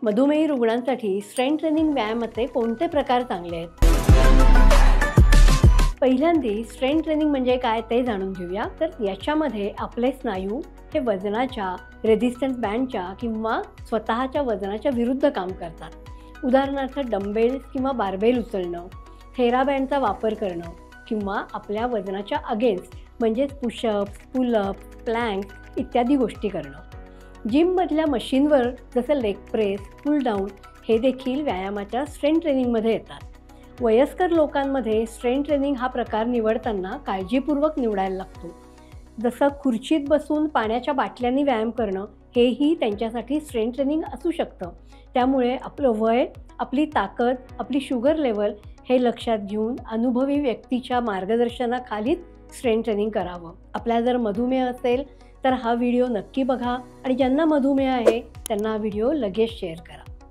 मधुमेही रुग्णांसाठी strength training व्यायामाचे कोणते प्रकार चांगले आहेत? पहिल्यांदी स्ट्रेंथ ट्रेनिंग म्हणजे काय ते जाणून घेऊया. तर याच्यामध्ये आपले स्नायू हे वजनाच्या, रेझिस्टन्स बँडच्या किंवा स्वतःच्या वजनाच्या विरुद्ध काम करतात. उदाहरणार्थ डंबेल्स किंवा बारबेल उचलणं, थेराबँडचा वापर करणं किंवा आपल्या वजनाच्या अगेन्स्ट म्हणजेच पुशअप्स, पुलअप्स, प्लँक्स इत्यादी गोष्टी करणं. जिममधल्या मशीनवर जसं लेग प्रेस, पुल डाऊन हे देखील व्यायामाच्या स्ट्रेंथ ट्रेनिंगमध्ये येतात. वयस्कर लोकांमध्ये स्ट्रेंथ ट्रेनिंग हा प्रकार निवडताना काळजीपूर्वक निवडायला लागतो. जसं खुर्चीत बसून पाण्याच्या बाटल्यांनी व्यायाम करणं हेही त्यांच्यासाठी स्ट्रेंथ ट्रेनिंग असू शकतं. त्यामुळे आपलं वय, आपली ताकद, आपली शुगर लेवल हे लक्षात घेऊन अनुभवी व्यक्तीच्या मार्गदर्शनाखालीच स्ट्रेंथ ट्रेनिंग करावं. आपल्याला जर मधुमेह असेल तर हा व्हिडिओ नक्की बघा आणि ज्यांना मधुमेह आहे त्यांना हा व्हिडिओ लगेच शेअर करा.